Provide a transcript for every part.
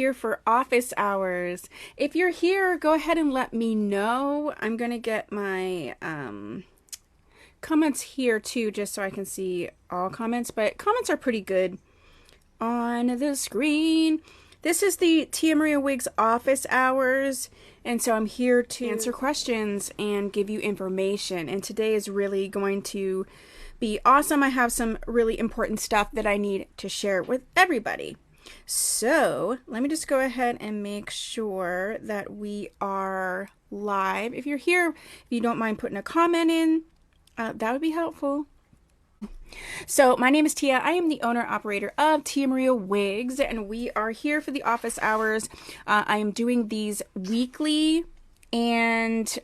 here for office hours. If you're here, go ahead and let me know. I'm going to get my comments here too, just so I can see all comments, but comments are pretty good on the screen. This is the Tia Maria Wigs office hours, and so I'm here to answer questions and give you information, and today is really going to be awesome. I have some really important stuff that I need to share with everybody. So let me just go ahead and make sure that we are live. If you're here, if you don't mind putting a comment in, that would be helpful. So my name is Tia. I am the owner operator of Tia Maria Wigs, and we are here for the office hours. I am doing these weekly, and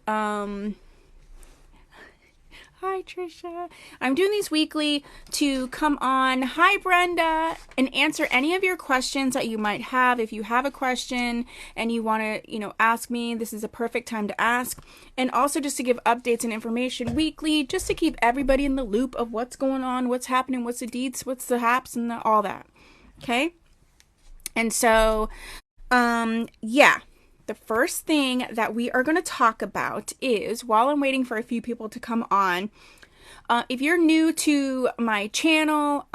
hi, Trisha. I'm doing these weekly to come on. Hi, Brenda, and answer any of your questions that you might have. If you have a question and you want to, ask me, this is a perfect time to ask. And also just to give updates and information weekly, just to keep everybody in the loop of what's going on, what's happening, what's the deets, what's the haps, and all that. Okay? And so, yeah. The first thing that we are going to talk about is, while I'm waiting for a few people to come on, if you're new to my channel,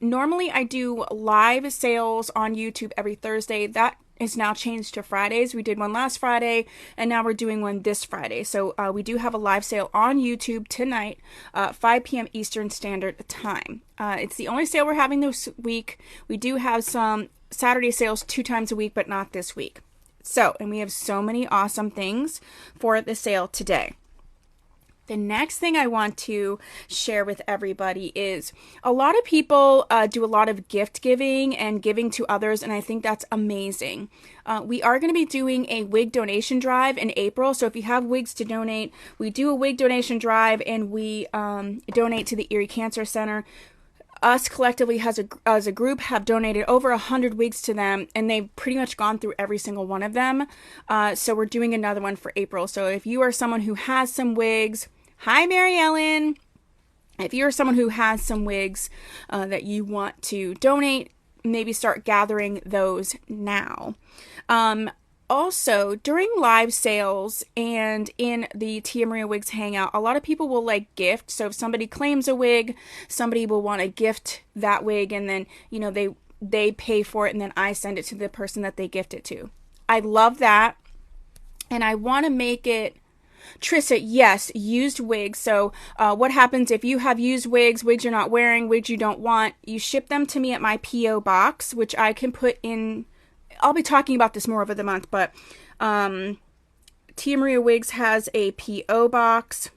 normally I do live sales on YouTube every Thursday. That is now changed to Fridays. We did one last Friday, and now we're doing one this Friday. So we do have a live sale on YouTube tonight, 5 p.m. Eastern Standard Time. It's the only sale we're having this week. We do have some Saturday sales 2 times a week, but not this week. So, and we have so many awesome things for the sale today. The next thing I want to share with everybody is a lot of people do a lot of gift giving and giving to others, and I think that's amazing. We are going to be doing a wig donation drive in April, so if you have wigs to donate, we do a wig donation drive, and we donate to the Erie Cancer Center. Us collectively as a group have donated over 100 wigs to them, and they've pretty much gone through every single one of them. So we're doing another one for April. So if you are someone who has some wigs, hi Mary Ellen. If you're someone who has some wigs that you want to donate, maybe start gathering those now. Also, during live sales and in the Tia Maria Wigs Hangout, a lot of people will gift. So if somebody claims a wig, somebody will want to gift that wig, and then, they pay for it, and then I send it to the person that they gift it to. I love that. And I want to make it, Trissa, yes, used wigs. So what happens if you have used wigs you're not wearing, wigs you don't want, you ship them to me at my P.O. box, which I can put in. I'll be talking about this more over the month, but Tia Maria Wigs has a P.O. box,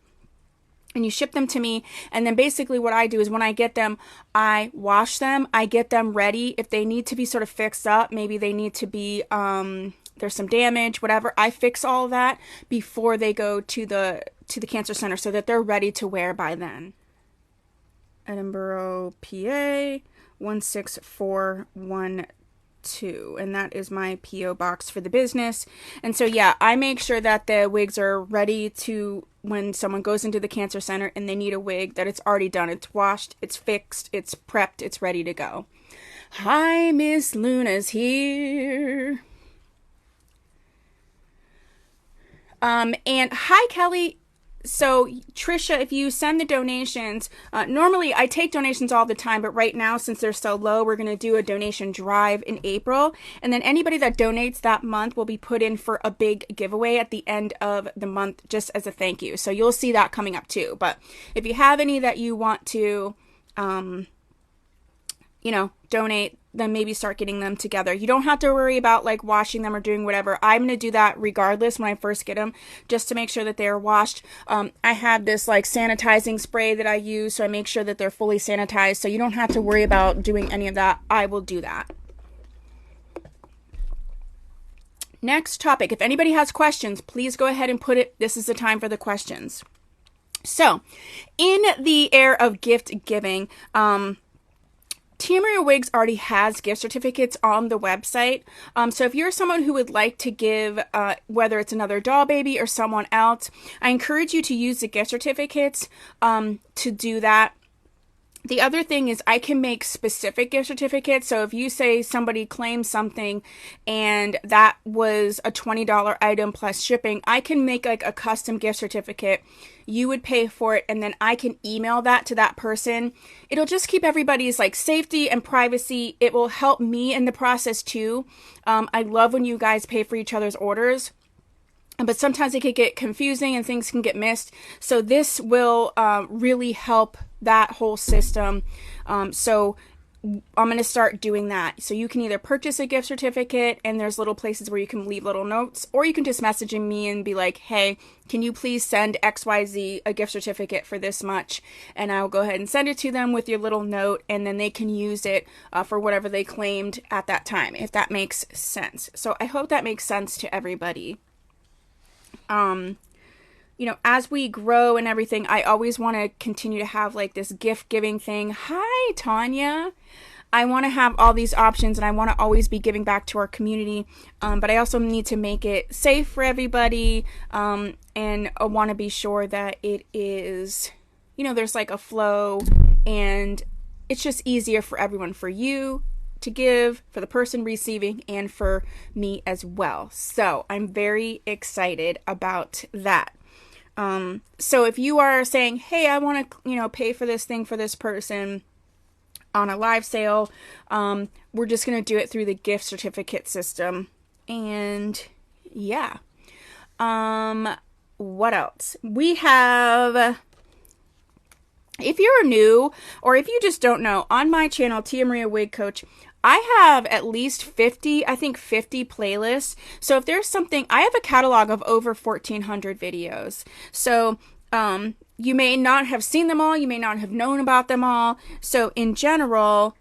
and you ship them to me, and then basically what I do is when I get them, I wash them, I get them ready. If they need to be sort of fixed up, maybe they need to be, there's some damage, whatever, I fix all that before they go to the cancer center so that they're ready to wear by then. Edinboro, PA, 16412. And that is my P.O. box for the business. And so yeah, I make sure that the wigs are ready to, when someone goes into the cancer center and they need a wig, that it's already done, it's washed, it's fixed, it's prepped, it's ready to go. Hi, Miss Luna's here. And hi, Kelly. So, Trisha, if you send the donations, normally I take donations all the time, but right now, since they're so low, we're going to do a donation drive in April. And then anybody that donates that month will be put in for a big giveaway at the end of the month, just as a thank you. So you'll see that coming up too. But if you have any that you want to, donate, then maybe start getting them together. You don't have to worry about washing them or doing whatever. I'm going to do that regardless when I first get them, just to make sure that they are washed. I have this sanitizing spray that I use, so I make sure that they're fully sanitized, so you don't have to worry about doing any of that. I will do that. Next topic. If anybody has questions, please go ahead and put it. This is the time for the questions. So, in the era of gift giving, Tia Maria Wigs already has gift certificates on the website. So if you're someone who would like to give, whether it's another doll baby or someone else, I encourage you to use the gift certificates to do that. The other thing is I can make specific gift certificates. So if you say somebody claims something and that was a $20 item plus shipping, I can make like a custom gift certificate. You would pay for it and then I can email that to that person. It'll just keep everybody's like safety and privacy. It will help me in the process too. I love when you guys pay for each other's orders. But sometimes it could get confusing and things can get missed. So this will really help that whole system. So I'm going to start doing that. So you can either purchase a gift certificate and there's little places where you can leave little notes, or you can just message me and be like, hey, can you please send XYZ a gift certificate for this much? And I'll go ahead and send it to them with your little note, and then they can use it for whatever they claimed at that time, if that makes sense. So I hope that makes sense to everybody. You know, as we grow and everything, I always want to continue to have like this gift giving thing. Hi, Tanya. I want to have all these options and I want to always be giving back to our community. But I also need to make it safe for everybody. And I want to be sure that it is, you know, there's like a flow and it's just easier for everyone, for you to give, for the person receiving, and for me as well. So I'm very excited about that. So if you are saying, hey, I want to, you know, pay for this thing for this person on a live sale, we're just going to do it through the gift certificate system. And yeah. What else? We have, if you're new or if you just don't know, on my channel, Tia Maria Wig Coach, I have at least 50 playlists. So if there's something, I have a catalog of over 1,400 videos. So you may not have seen them all. You may not have known about them all. So in general,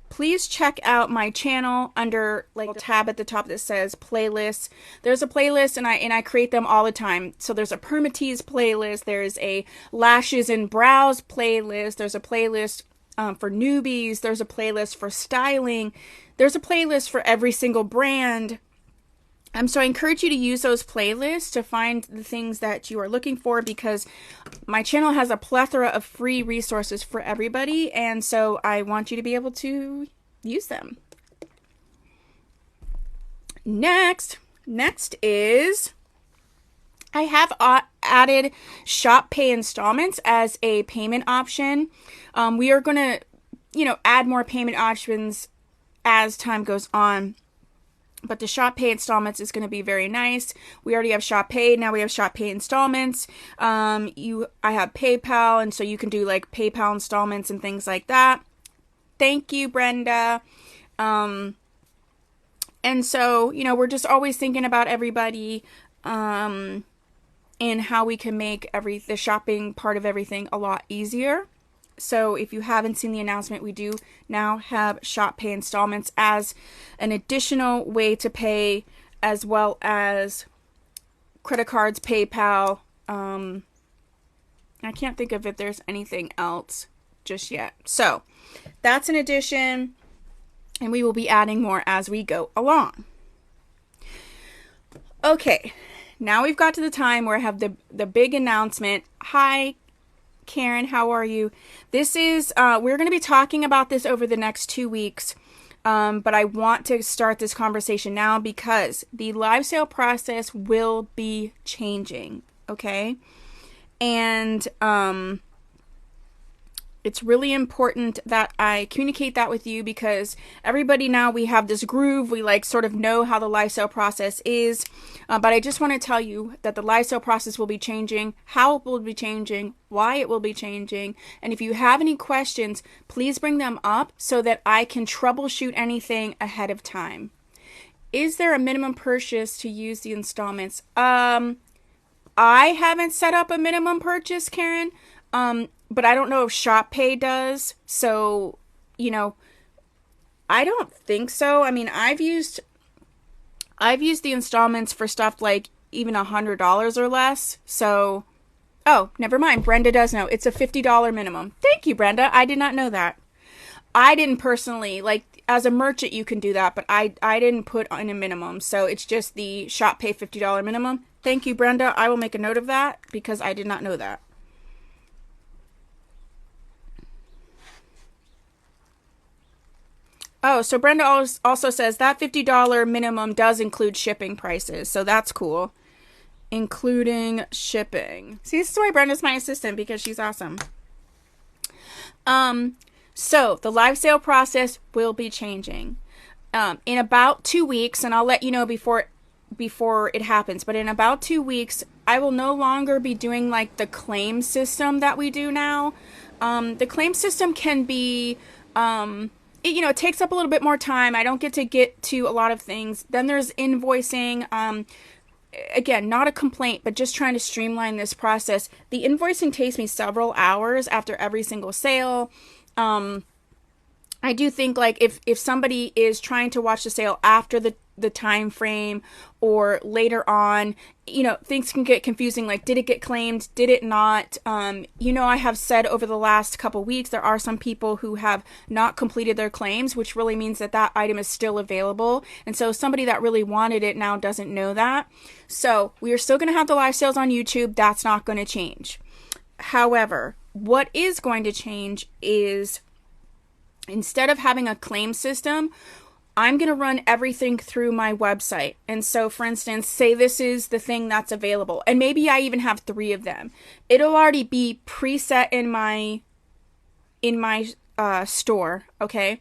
please check out my channel under like a tab at the top that says playlists. There's a playlist and I create them all the time. So there's a permatease playlist. There's a lashes and brows playlist. There's a playlist for newbies. There's a playlist for styling. There's a playlist for every single brand. So I encourage you to use those playlists to find the things that you are looking for, because my channel has a plethora of free resources for everybody. And so I want you to be able to use them. Next is I have added Shop Pay Installments as a payment option. We are going to, you know, add more payment options as time goes on. But the Shop Pay Installments is going to be very nice. We already have Shop Pay. Now we have Shop Pay Installments. I have PayPal, and so you can do like PayPal installments and things like that. Thank you, Brenda. And so, you know, we're just always thinking about everybody. And how we can make the shopping part of everything a lot easier. So if you haven't seen the announcement, we do now have Shop Pay Installments as an additional way to pay, as well as credit cards, PayPal. I can't think of if there's anything else just yet. So that's an addition, and we will be adding more as we go along. Okay. Now we've got to the time where I have the big announcement. Hi, Karen, how are you? This is, we're going to be talking about this over the next 2 weeks, but I want to start this conversation now because the live sale process will be changing, okay? And it's really important that I communicate that with you, because everybody now, we have this groove. We like sort of know how the live sale process is. But I just want to tell you that the live sale process will be changing, how it will be changing, why it will be changing. And if you have any questions, please bring them up so that I can troubleshoot anything ahead of time. Is there a minimum purchase to use the installments? I haven't set up a minimum purchase, Karen. But I don't know if Shop Pay does. So, you know, I don't think so. I mean, I've used the installments for stuff like even $100 or less. So, oh, never mind. Brenda does know. It's a $50 minimum. Thank you, Brenda. I did not know that. I didn't personally, like, as a merchant, you can do that, but I didn't put in a minimum. So it's just the Shop Pay $50 minimum. Thank you, Brenda. I will make a note of that because I did not know that. Oh, so Brenda also says that $50 minimum does include shipping prices. So that's cool. Including shipping. See, this is why Brenda's my assistant, because she's awesome. So the live sale process will be changing in about 2 weeks, and I'll let you know before it happens. But in about 2 weeks, I will no longer be doing like the claim system that we do now. The claim system can be, it takes up a little bit more time. I don't get to a lot of things. Then there's invoicing. Again, not a complaint, but just trying to streamline this process. The invoicing takes me several hours after every single sale. I do think like if somebody is trying to watch the sale after the time frame or later on, things can get confusing. Like, did it get claimed? Did it not? I have said over the last couple weeks, there are some people who have not completed their claims, which really means that item is still available. And so somebody that really wanted it now doesn't know that. So we are still going to have the live sales on YouTube. That's not going to change. However, what is going to change is instead of having a claim system, I'm going to run everything through my website. And so, for instance, say this is the thing that's available, and maybe I even have 3 of them. It'll already be preset in my store, okay?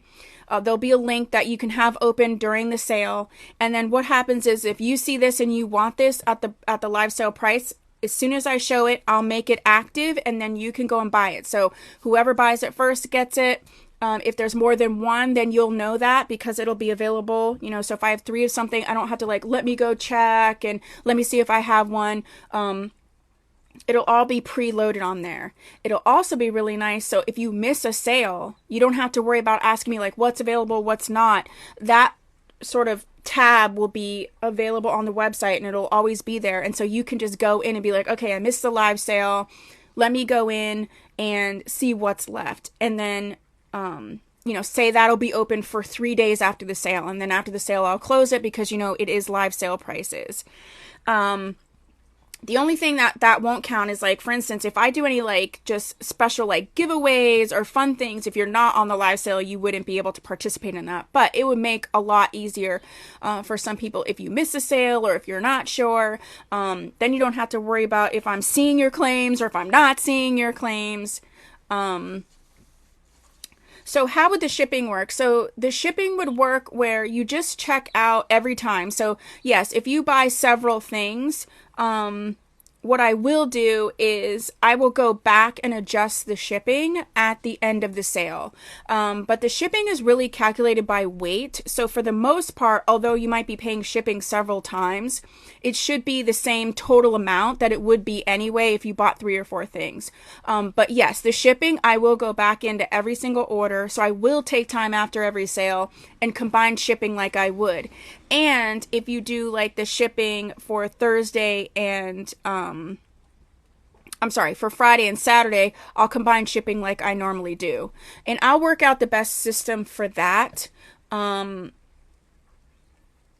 There'll be a link that you can have open during the sale. And then what happens is if you see this and you want this at the live sale price, as soon as I show it, I'll make it active, and then you can go and buy it. So whoever buys it first gets it. If there's more than one, then you'll know that because it'll be available. So if I have 3 of something, I don't have to let me go check and let me see if I have one. It'll all be preloaded on there. It'll also be really nice. So if you miss a sale, you don't have to worry about asking me what's available, what's not. That sort of tab will be available on the website, and it'll always be there. And so you can just go in and be like, okay, I missed the live sale. Let me go in and see what's left. And then say that'll be open for 3 days after the sale. And then after the sale, I'll close it because, it is live sale prices. The only thing that won't count is for instance, if I do any just special giveaways or fun things, if you're not on the live sale, you wouldn't be able to participate in that. But it would make a lot easier for some people if you miss a sale or if you're not sure. Then you don't have to worry about if I'm seeing your claims or if I'm not seeing your claims. So how would the shipping work? So the shipping would work where you just check out every time. So yes, if you buy several things, what I will do is I will go back and adjust the shipping at the end of the sale. But the shipping is really calculated by weight. So for the most part, although you might be paying shipping several times, it should be the same total amount that it would be anyway if you bought 3 or 4 things. But yes, the shipping, I will go back into every single order. So I will take time after every sale and combine shipping like I would. And if you do the shipping for Thursday and, for Friday and Saturday, I'll combine shipping like I normally do. And I'll work out the best system for that.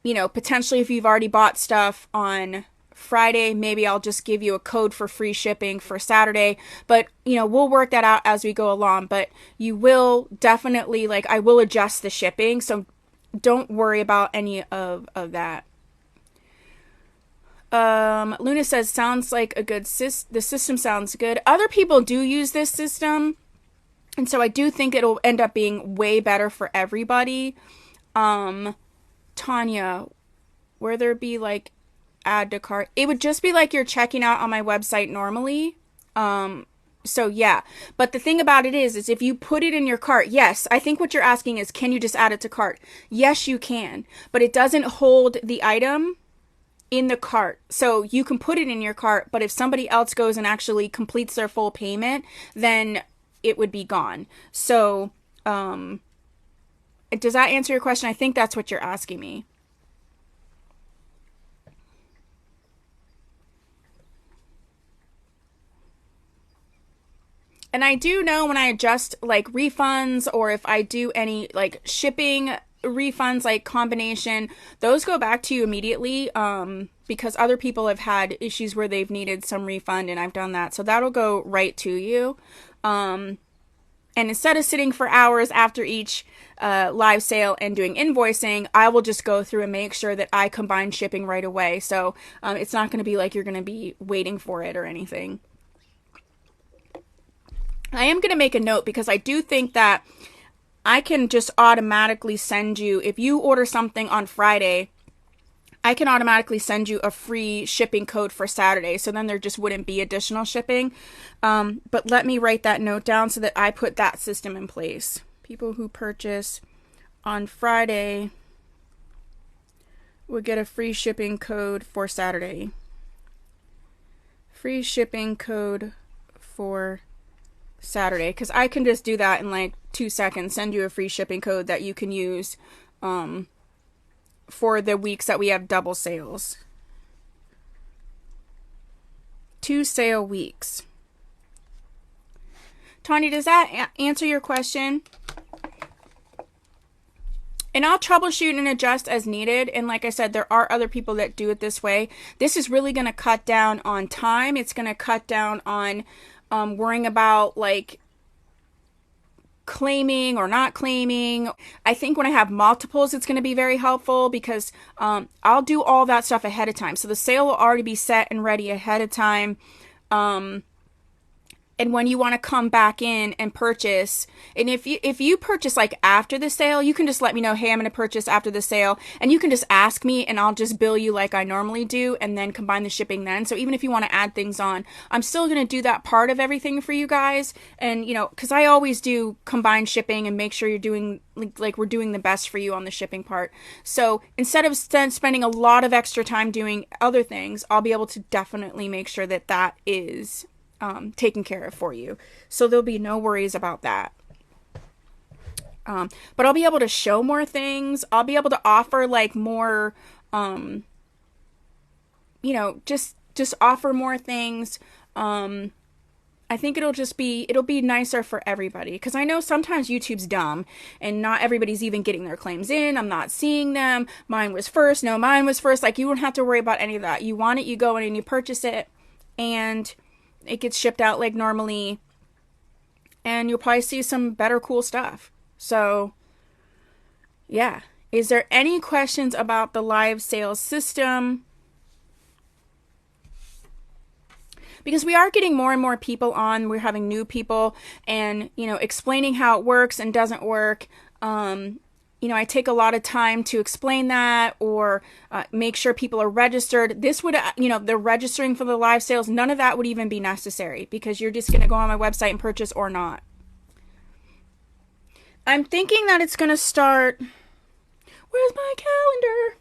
Potentially if you've already bought stuff on Friday, maybe I'll just give you a code for free shipping for Saturday. But, we'll work that out as we go along. But you will definitely, I will adjust the shipping. So don't worry about any of that. Luna says, sounds like a good the system sounds good. Other people do use this system. And so I do think it'll end up being way better for everybody. Tanya, where there be add to cart, it would just be you're checking out on my website normally. So yeah, but the thing about it is if you put it in your cart, yes, I think what you're asking is, can you just add it to cart? Yes, you can, but it doesn't hold the item in the cart. So you can put it in your cart, but if somebody else goes and actually completes their full payment, then it would be gone. So, does that answer your question? I think that's what you're asking me. And I do know when I adjust refunds, or if I do any shipping refunds, combination, those go back to you immediately, because other people have had issues where they've needed some refund and I've done that. So that'll go right to you. And And instead of sitting for hours after each live sale and doing invoicing, I will just go through and make sure that I combine shipping right away. So it's not going to be like you're going to be waiting for it or anything. I am going to make a note because I do think that I can just automatically send you, if you order something on Friday, I can automatically send you a free shipping code for Saturday. So then there just wouldn't be additional shipping. But let me write that note down so that I put that system in place. People who purchase on Friday would get a free shipping code for Saturday. Free shipping code for Saturday. Because I can just do that in like 2 seconds. Send you a free shipping code that you can use for the weeks that we have double sales. 2 sale weeks. Tanya, does that answer your question? And I'll troubleshoot and adjust as needed. And like I said, there are other people that do it this way. This is really going to cut down on time. It's going to cut down on worrying about like claiming or not claiming. I think when I have multiples, it's going to be very helpful because I'll do all that stuff ahead of time. So the sale will already be set and ready ahead of time. And when you want to come back in and purchase, and if you purchase like after the sale, you can just let me know, hey, I'm going to purchase after the sale, and you can just ask me and I'll just bill you like I normally do and then combine the shipping then. So even if you want to add things on, I'm still going to do that part of everything for you guys. And, you know, because I always do combined shipping and make sure you're doing, like we're doing the best for you on the shipping part. So instead of spending a lot of extra time doing other things, I'll be able to definitely make sure that that is taken care of for you. So there'll be no worries about that. But I'll be able to show more things. I'll be able to offer like more, you know, just offer more things. I think it'll be nicer for everybody. Because I know sometimes YouTube's dumb and not everybody's even getting their claims in. I'm not seeing them. Mine was first. No, mine was first. Like, you don't have to worry about any of that. You want it, you go in and you purchase it. And it gets shipped out like normally, and you'll probably see some better cool stuff. So yeah, is there any questions about the live sales system? Because we are getting more and more people on. We're having new people and, you know, explaining how it works and doesn't work. You know, I take a lot of time to explain that or make sure people are registered. This would, you know, they're registering for the live sales. None of that would even be necessary because you're just going to go on my website and purchase or not. I'm thinking that it's going to start. Where's my calendar?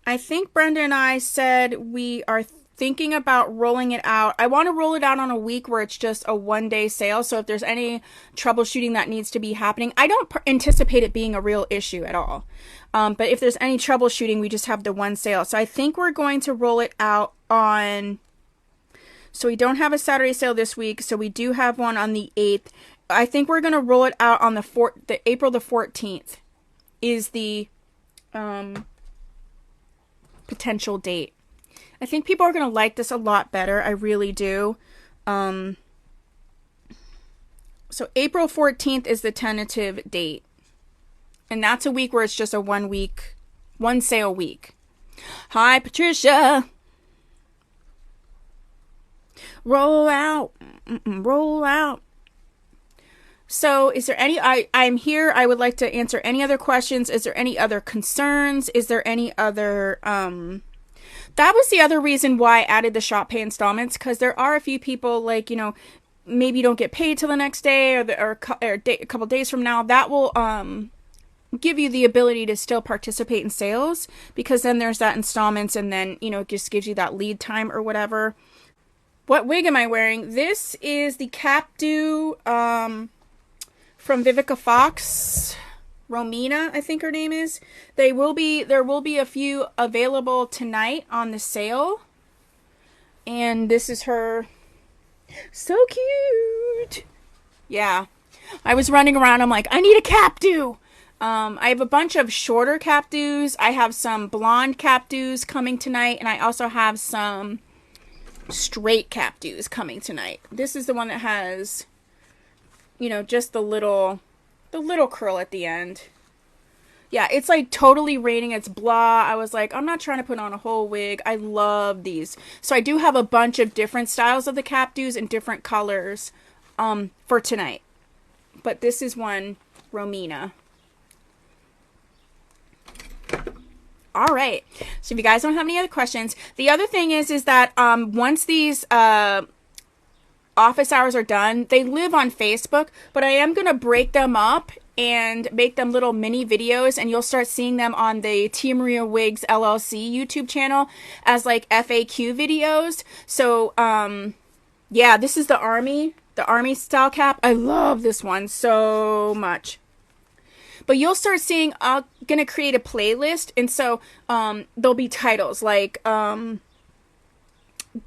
I think Brenda and I said we are thinking about rolling it out. I want to roll it out on a week where it's just a one-day sale. So if there's any troubleshooting that needs to be happening, I don't anticipate it being a real issue at all. But if there's any troubleshooting, we just have the one sale. So I think we're going to roll it out on... So we don't have a Saturday sale this week. So we do have one on the 8th. I think we're going to roll it out on the April the 14th is the potential date. I think people are going to like this a lot better. I really do. So April 14th is the tentative date. And that's a week where it's just a one sale week. Hi, Patricia. Roll out. Roll out. So is there any, I'm here. I would like to answer any other questions. Is there any other concerns? Is there any other, that was the other reason why I added the shop pay installments, because there are a few people, like, you know, maybe you don't get paid till the next day or a couple days from now. That will give you the ability to still participate in sales, because then there's that installments, and then, you know, it just gives you that lead time or whatever. What wig am I wearing? This is the Cap Do from Vivica Fox. Romina, I think her name is. There will be a few available tonight on the sale. And this is her. So cute. Yeah. I was running around. I'm like, I need a Cap Do. I have a bunch of shorter Cap Dos. I have some blonde Cap Dos coming tonight. And I also have some straight Cap Dos coming tonight. This is the one that has you know, just the little curl at the end. Yeah, it's like totally raining. It's blah. I was like, I'm not trying to put on a whole wig. I love these. So I do have a bunch of different styles of the cap do's in different colors for tonight. But this is one, Romina. All right. So if you guys don't have any other questions, the other thing is that once these office hours are done, they live on Facebook, but I am going to break them up and make them little mini videos, and you'll start seeing them on the Tia Maria Wigs LLC YouTube channel as like FAQ videos. So yeah, this is the army style cap. I love this one so much. But you'll start seeing, I'm gonna create a playlist, and so there'll be titles like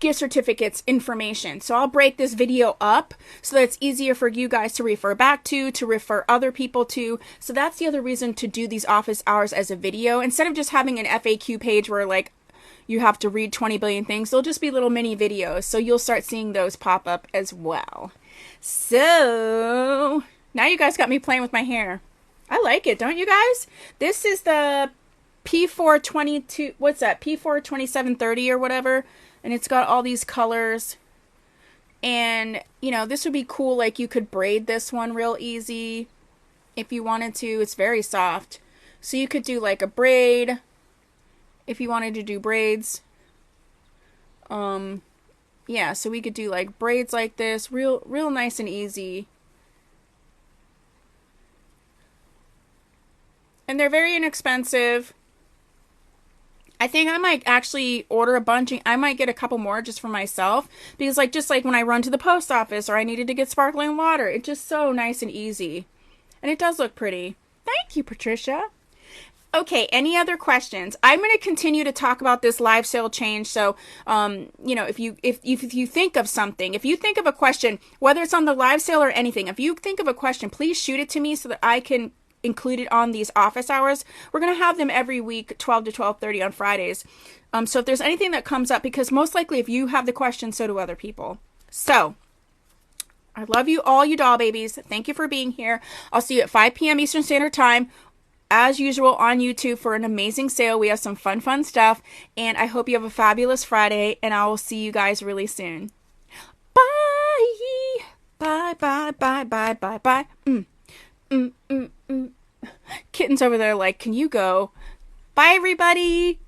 gift certificates, information. So I'll break this video up so that it's easier for you guys to refer back to refer other people to. So that's the other reason to do these office hours as a video. Instead of just having an FAQ page where like you have to read 20 billion things, they'll just be little mini videos. So you'll start seeing those pop up as well. So now you guys got me playing with my hair. I like it, don't you guys? This is the P422, what's that? P42730 or whatever. And it's got all these colors. And, you know, this would be cool. Like, you could braid this one real easy if you wanted to. It's very soft. So you could do, like, a braid if you wanted to do braids. Yeah, so we could do, like, braids like this. Real nice and easy. And they're very inexpensive. I think I might actually order a bunch. I might get a couple more just for myself. Because like just like when I run to the post office or I needed to get sparkling water. It's just so nice and easy. And it does look pretty. Thank you, Patricia. Okay, any other questions? I'm going to continue to talk about this live sale change. So, you know, if you think of something, if you think of a question, whether it's on the live sale or anything, if you think of a question, please shoot it to me so that I can included on these office hours. We're going to have them every week, 12 to 12:30 on Fridays. So if there's anything that comes up, because most likely if you have the question, so do other people. So I love you all, you doll babies. Thank you for being here. I'll see you at 5 p.m. Eastern Standard Time, as usual, on YouTube for an amazing sale. We have some fun stuff, and I hope you have a fabulous Friday, and I will see you guys really soon. Bye. Bye, bye, bye, bye, bye, bye. Kitten's over there like, can you go? Bye, everybody.